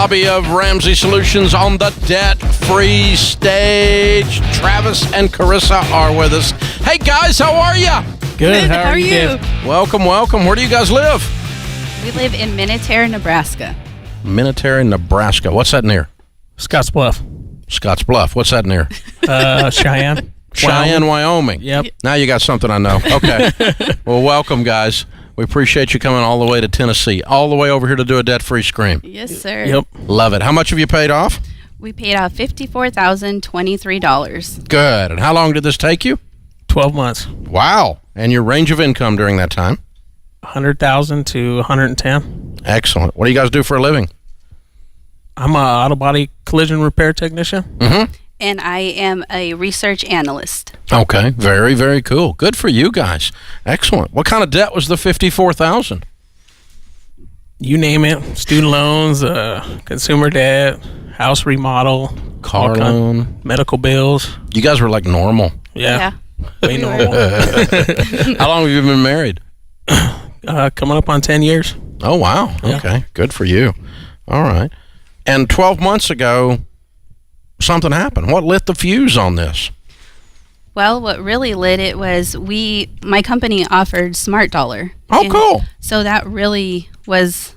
lobby of Ramsey Solutions on the debt-free stage. Travis and Charissa are with us. Hey, guys, how are you? Good. How are you? Welcome. Where do you guys live? We live in Minotera, Nebraska. Minotera, Nebraska. What's that near? Scottsbluff. Scottsbluff. What's that near? Cheyenne. Cheyenne, Wyoming. Yep. Now you got something I know. Okay. Well, welcome, guys. We appreciate you coming all the way to Tennessee, all the way over here to do a debt-free scream. Yes, sir. Yep. Love it. How much have you paid off? We paid off $54,023. Good. And how long did this take you? 12 months. Wow. And your range of income during that time? 100,000 to 110. Excellent. What do you guys do for a living? I'm an auto body collision repair technician. Mm-hmm. And I am a research analyst. Okay. Very, very cool. Good for you guys. Excellent. What kind of debt was the $54,000? You name it. Student loans, consumer debt, house remodel, Car loan. medical bills. You guys were like normal. Yeah. Way normal. How long have you been married? Coming up on 10 years. Oh, wow. Yeah. Okay. Good for you. All right. And 12 months ago, something happened. What lit the fuse on this? Well, what really lit it was my company offered SmartDollar. Oh, cool. So that really was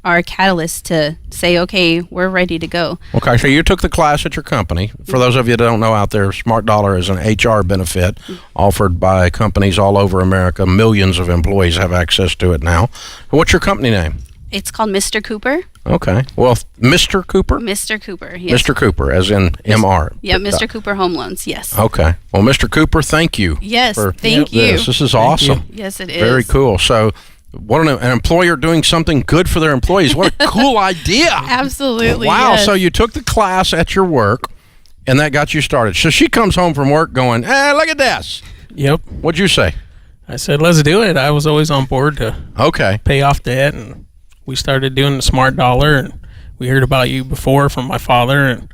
our catalyst to say, okay, we're ready to go. Okay, so you took the class at your company. For those of you that don't know out there, SmartDollar is an HR benefit offered by companies all over America. Millions of employees have access to it now. What's your company name? It's called Mr. Cooper. Okay. Well, Mr. Cooper? Mr. Cooper, yes. Mr. Cooper, as in M.R. Yeah, Mr. Cooper Home Loans, yes. Okay. Well, Mr. Cooper, thank you. Yes, for thank you. This is awesome. Yes, it is. Very cool. So, what an employer doing something good for their employees. What a cool idea. Absolutely. Wow. Yes. So, you took the class at your work, and that got you started. So, she comes home from work going, hey, look at this. Yep. What'd you say? I said, let's do it. I was always on board to pay off debt, and we started doing the SmartDollar, and we heard about you before from my father, and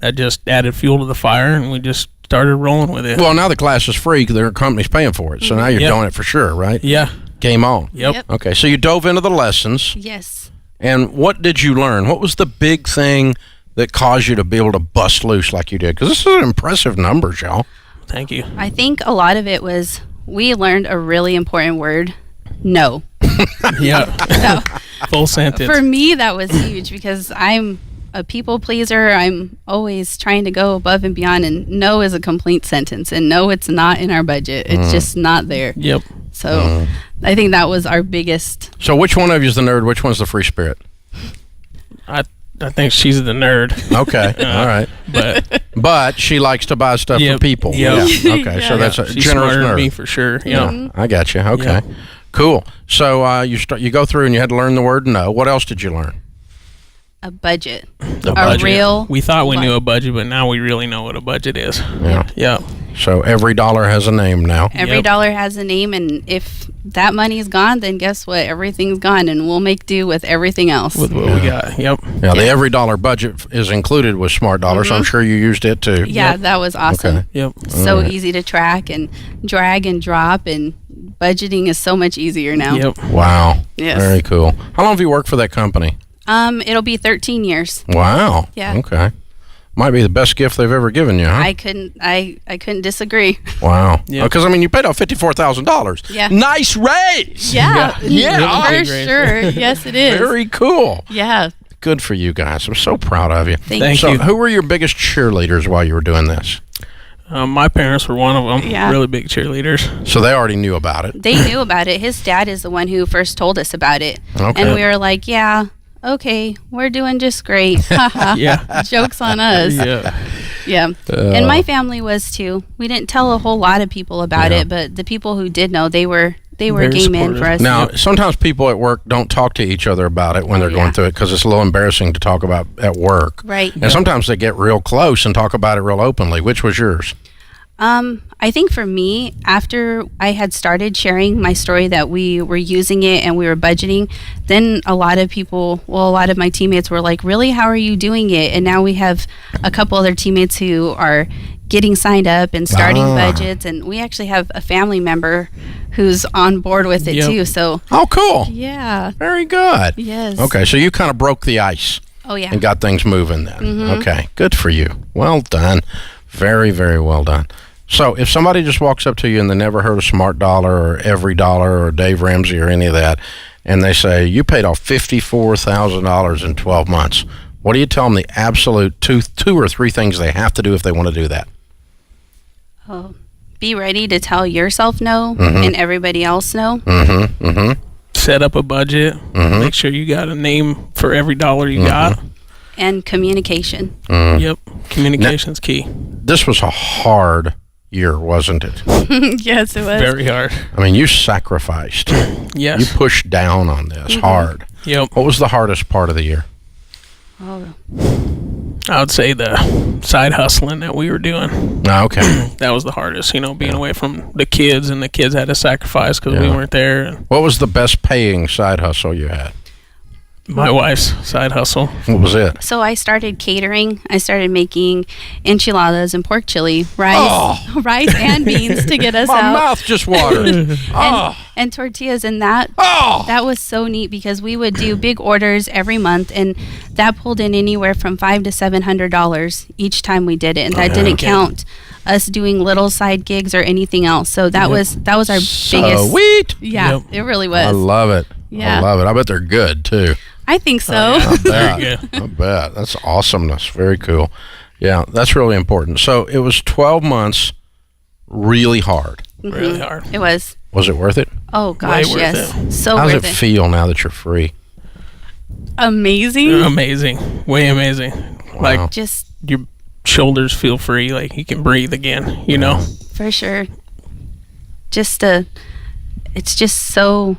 that just added fuel to the fire, and we just started rolling with it. Well, now the class is free because their company's paying for it. So now you're doing it for sure, right? Yeah. Game on. Yep. Okay, so you dove into the lessons. Yes. And what did you learn? What was the big thing that caused you to be able to bust loose like you did? Because this is an impressive numbers, y'all. Thank you. I think a lot of it was we learned a really important word, no. Yeah. So, full sentence. for me, that was huge because I'm a people pleaser. I'm always trying to go above and beyond, and no is a complete sentence, and no, it's not in our budget. It's just not there. Yep. So I think that was our biggest. So which one of you is the nerd? Which one's the free spirit? I think she's the nerd. Okay. All right. But she likes to buy stuff for people. Yep. Yeah. Okay. So that's a She's generous smarter than nerd. me for sure. Yeah. I got you. Okay. Yeah. Cool. So you go through and you had to learn the word no. What else did you learn? A budget. A A budget. real. We thought we knew a budget, but now we really know what a budget is. Yeah. Yeah. So EveryDollar has a name now. Every dollar has a name, and if that money's gone, then guess what? Everything's gone, and we'll make do with everything else. With what we got. Yep. Now the EveryDollar budget is included with SmartDollar, so I'm sure you used it too. Yeah, that was awesome. Okay. Yep. So easy to track and drag and drop, and budgeting is so much easier now. Yep. Wow. Yes. Very cool. How long have you worked for that company? It'll be 13 years. Wow. Yeah. Okay. Might be the best gift they've ever given you, huh? I couldn't disagree. Wow. Yeah. Because I mean, you paid out $54,000. Yeah. Nice raise. Yeah. Yeah. For Big raise. sure. Yes, it is. Very cool. Yeah. Good for you guys. I'm so proud of you. Thank So, you. who were your biggest cheerleaders while you were doing this? My parents were one of them. Yeah. Really big cheerleaders. So they already knew about it. They knew about it. His dad is the one who first told us about it. Okay. And we were like, yeah, okay, we're doing just great. Haha. Yeah. Joke's on us. Yeah. Yeah. And my family was too. We didn't tell a whole lot of people about it, but the people who did know, they were Very game in for supportive. us. Now, sometimes people at work don't talk to each other about it when they're going through it because it's a little embarrassing to talk about at work. Right. And sometimes they get real close and talk about it real openly. Which was yours? I think for me, after I had started sharing my story that we were using it and we were budgeting, then a lot of my teammates were like, really, how are you doing it? And now we have a couple other teammates who are getting signed up and starting budgets. And we actually have a family member who's on board with it too. So, oh, cool. yeah. Very good. Yes. Okay, so you kind of broke the ice. Oh, yeah. And got things moving then. Okay, good for you. Well done. Very, very well done. So if somebody just walks up to you and they never heard of SmartDollar or EveryDollar or Dave Ramsey or any of that, and they say, you paid off $54,000 in 12 months, what do you tell them the absolute two or three things they have to do if they want to do that? Oh, be ready to tell yourself no and everybody else no. Set up a budget. Make sure you got a name for every dollar you got. And communication. Yep. Communication's key. This was a hard year, wasn't it? Yes, it was. Very hard. I mean, you sacrificed. Yes. You pushed down on this hard. Yep. What was the hardest part of the year? Oh, I would say the side hustling that we were doing. Okay. That was the hardest, being away from the kids, and the kids had to sacrifice because we weren't there. What was the best paying side hustle you had? My wife's side hustle. What was it? so I started catering. I started making enchiladas and pork chili, rice and beans to get us My out. mouth just watered. And tortillas, and that was so neat because we would do big orders every month, and that pulled in anywhere from $500 to $700 each time we did it, and that didn't count us doing little side gigs or anything else. So that was our biggest. Sweet. Yeah, it really was. I love it. Yeah. I love it. I bet they're good too. I think so. I bet. Very good. I bet. That's awesomeness. Very cool. Yeah, that's really important. So it was 12 months, really hard. Really hard. It was. Was it worth it? Oh gosh, worth yes. it. So How does worth it it. feel now that you're free? Amazing. Amazing. Way amazing. Wow. Like, Just your shoulders feel free. Like, you can breathe again, for sure. It's just so.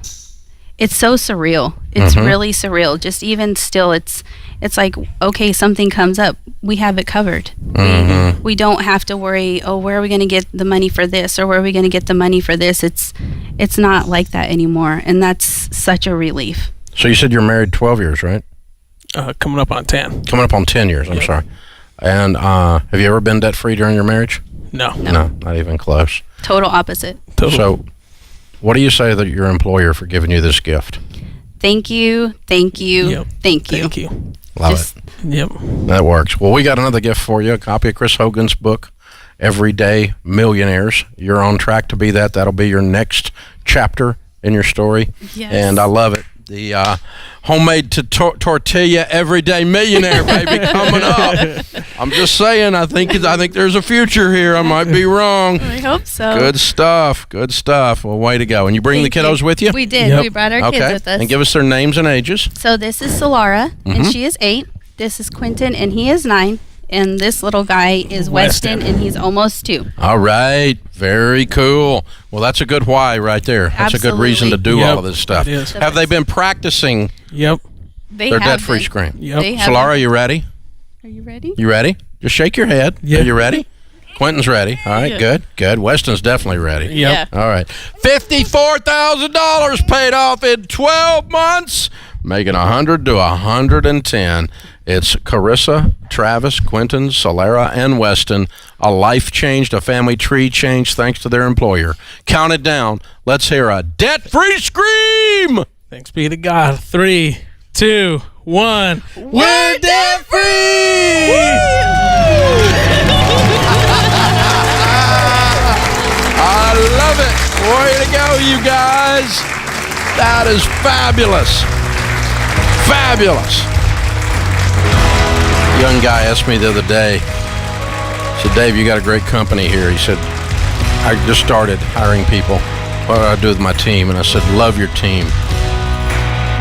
It's so surreal. It's really surreal. Just even still, it's like, okay, something comes up, we have it covered. We don't have to worry, oh, where are we going to get the money for this, or where are we going to get the money for this? It's not like that anymore, and that's such a relief. So you said you're married 12 years, right? Coming up on 10. Coming up on 10 years, I'm sorry. And have you ever been debt-free during your marriage? No. No, not even close. Total opposite. Total. So what do you say to your employer for giving you this gift? Thank you, thank you, Yep. thank you. Thank you. Love Just- it. Yep. That works. Well, we got another gift for you, a copy of Chris Hogan's book, Everyday Millionaires. You're on track to be that. That'll be your next chapter in your story. Yes. And I love it. The homemade tortilla everyday millionaire, baby, coming up. I'm just saying, I think there's a future here. I might be wrong. I hope so. Good stuff. Good stuff. Well, way to go. And you bring Thank the kiddos you. with you? We did. Yep. We brought our Okay. kids with us. And give us their names and ages. So this is Solara, and she is 8. This is Quentin, and he is 9. And this little guy is Weston, and he's almost 2. All right. Very cool. Well, that's a good why right there. That's a good reason to do Yep, all of this stuff. it is. Have they been practicing Yep. They their have debt-free been. screen? Yep. They have Solara, you ready? Are you ready? You ready? Just shake your head. Yeah. Are you ready? Quentin's ready. All right, good, good. Weston's definitely ready. Yep. Yeah. All right. $54,000 paid off in 12 months, making 100 to 110. It's Charissa, Travis, Quentin, Solara, and Weston. A life changed, a family tree changed thanks to their employer. Count it down. Let's hear a debt-free scream. Thanks be to God. 3, 2, 1. We're debt-free! I love it. Way to go, you guys. That is fabulous. Fabulous. A young guy asked me the other day, he said, Dave, you got a great company here. He said, I just started hiring people. What do I do with my team? And I said, love your team.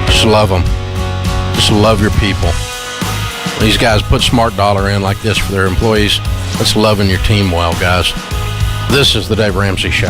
Just love them. Just love your people. These guys put SmartDollar in like this for their employees. That's loving your team well, guys. This is the Dave Ramsey Show.